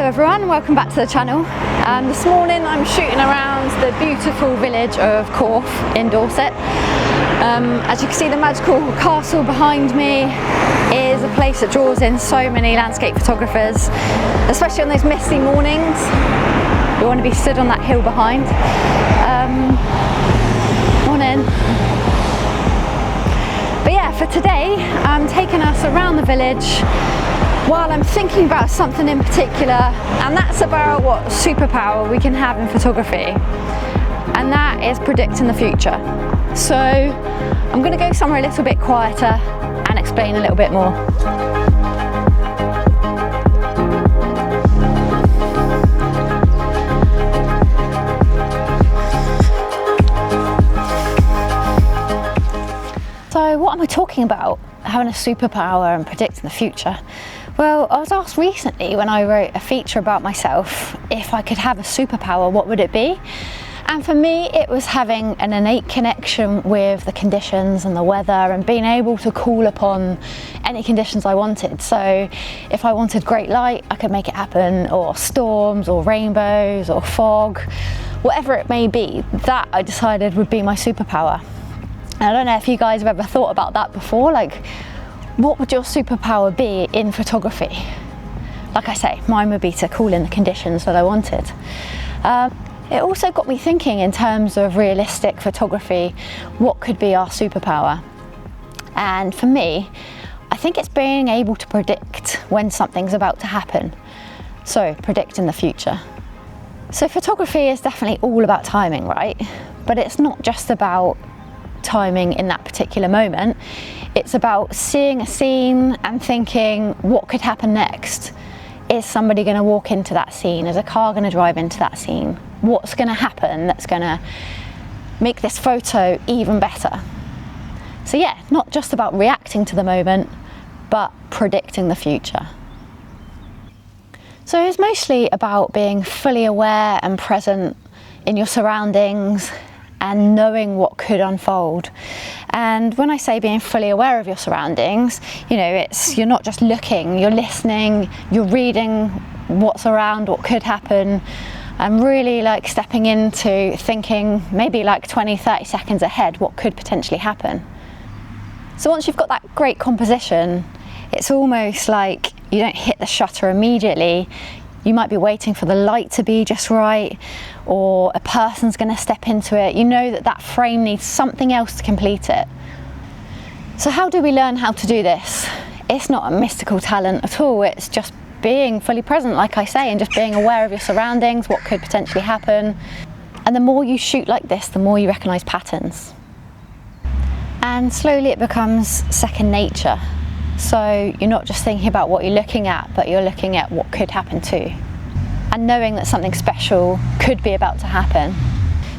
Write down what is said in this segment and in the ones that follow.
Hello everyone, welcome back to the channel. This morning I'm shooting around the beautiful village of Corfe in Dorset. As you can see, the magical castle behind me is a place that draws in so many landscape photographers, especially on those misty mornings. You want to be stood on that hill behind. Morning. But yeah, for today I'm taking us around the village while I'm thinking about something in particular, and that's about what superpower we can have in photography, and that is predicting the future. So I'm going to go somewhere a little bit quieter and explain a little bit more. So what am I talking about, having a superpower and predicting the future? Well, I was asked recently when I wrote a feature about myself, if I could have a superpower, what would it be? And for me, it was having an innate connection with the conditions and the weather and being able to call upon any conditions I wanted. So if I wanted great light, I could make it happen, or storms or rainbows or fog, whatever it may be, that I decided would be my superpower. And I don't know if you guys have ever thought about that before, like, what would your superpower be in photography? Like I say, mine would be to call in the conditions that I wanted. It also got me thinking in terms of realistic photography, what could be our superpower? And for me, I think it's being able to predict when something's about to happen. So, predicting the future. So photography is definitely all about timing, right? But it's not just about timing in that particular moment. It's about seeing a scene and thinking, what could happen next? Is somebody going to walk into that scene? Is a car going to drive into that scene? What's going to happen that's going to make this photo even better? So yeah, not just about reacting to the moment, but predicting the future. So it's mostly about being fully aware and present in your surroundings and knowing what could unfold. And when I say being fully aware of your surroundings, you know, you're not just looking, you're listening, you're reading what's around, what could happen, and really like stepping into thinking maybe like 20-30 seconds ahead what could potentially happen. So once you've got that great composition, it's almost like you don't hit the shutter immediately. You might be waiting for the light to be just right, or a person's going to step into it. You know that that frame needs something else to complete it. So how do we learn how to do this? It's not a mystical talent at all. It's just being fully present, like I say, and just being aware of your surroundings, what could potentially happen. And the more you shoot like this, the more you recognise patterns. And slowly it becomes second nature. So you're not just thinking about what you're looking at, but you're looking at what could happen too. And knowing that something special could be about to happen.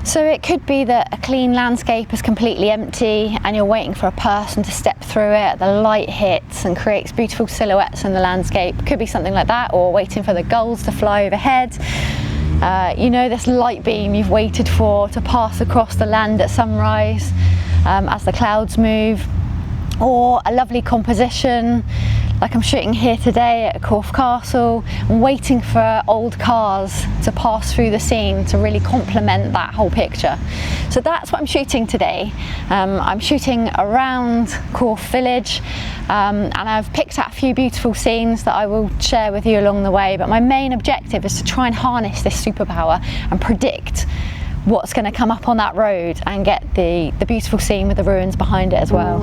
So it could be that a clean landscape is completely empty and you're waiting for a person to step through it, the light hits and creates beautiful silhouettes in the landscape. It could be something like that, or waiting for the gulls to fly overhead. You know, this light beam you've waited for to pass across the land at sunrise as the clouds move. Or a lovely composition, like I'm shooting here today at Corfe Castle, and waiting for old cars to pass through the scene to really complement that whole picture. So that's what I'm shooting today. I'm shooting around Corfe village, and I've picked out a few beautiful scenes that I will share with you along the way, but my main objective is to try and harness this superpower and predict what's going to come up on that road and get the beautiful scene with the ruins behind it as well.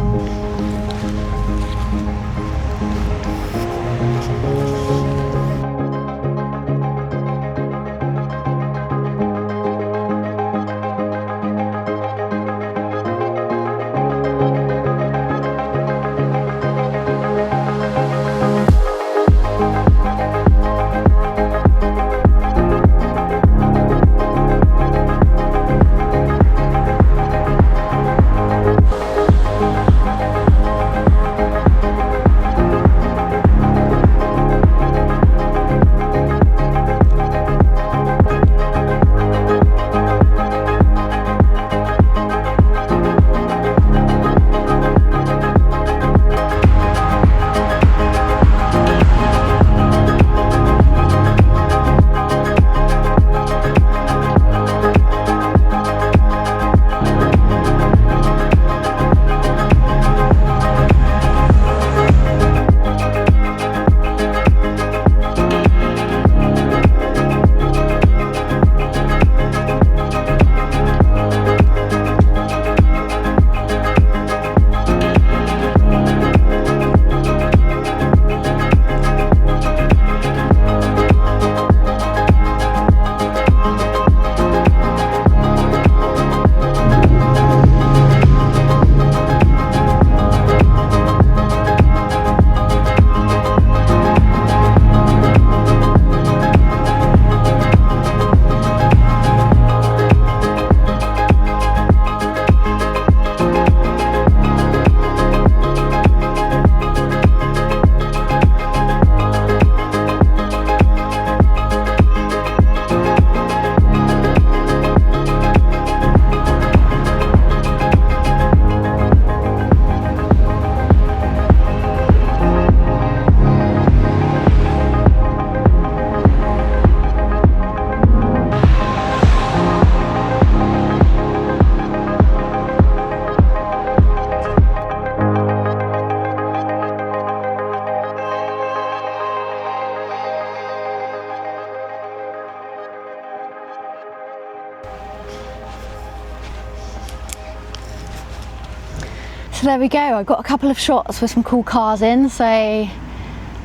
So there we go, I got a couple of shots with some cool cars in, so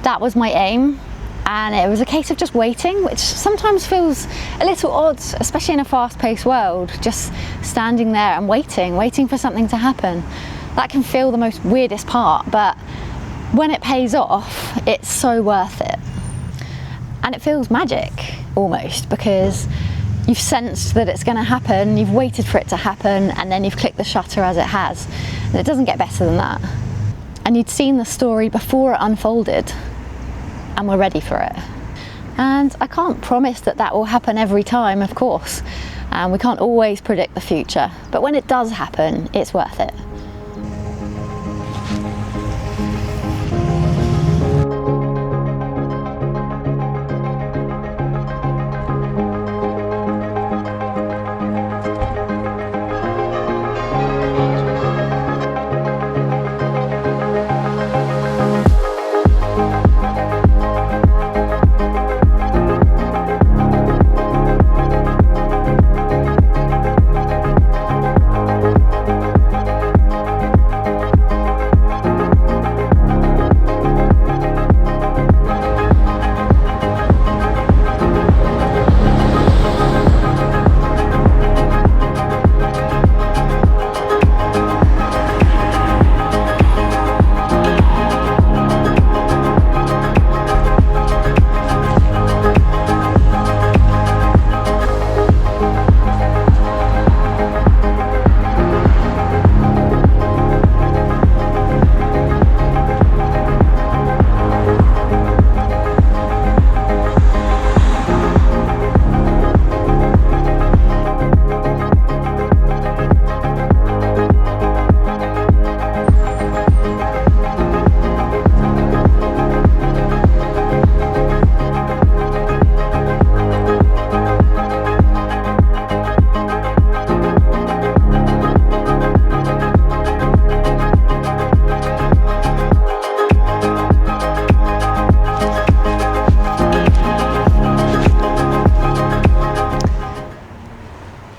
that was my aim. And it was a case of just waiting, which sometimes feels a little odd, especially in a fast-paced world, just standing there and waiting for something to happen. That can feel the most weirdest part, but when it pays off, it's so worth it. And it feels magic, almost, because you've sensed that it's going to happen, you've waited for it to happen, and then you've clicked the shutter as it has. And it doesn't get better than that. And you'd seen the story before it unfolded, and we're ready for it. And I can't promise that that will happen every time, of course. We can't always predict the future, but when it does happen, it's worth it.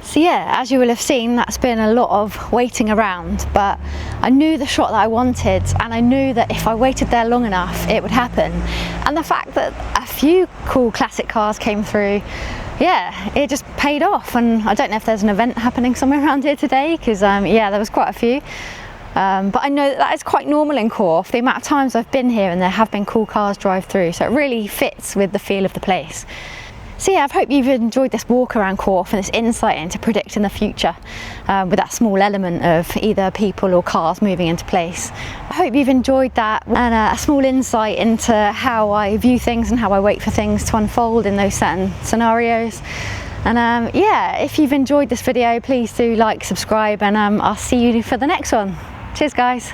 So yeah, as you will have seen, that's been a lot of waiting around, but I knew the shot that I wanted, and I knew that if I waited there long enough, it would happen. And the fact that a few cool classic cars came through, yeah, it just paid off. And I don't know if there's an event happening somewhere around here today, because yeah, there was quite a few. But I know that is quite normal in Corfe, the amount of times I've been here and there have been cool cars drive through, so it really fits with the feel of the place. So yeah, I hope you've enjoyed this walk around Corfe and this insight into predicting the future with that small element of either people or cars moving into place. I hope you've enjoyed that, and a small insight into how I view things and how I wait for things to unfold in those certain scenarios. And yeah, if you've enjoyed this video, please do like, subscribe, and I'll see you for the next one. Cheers guys.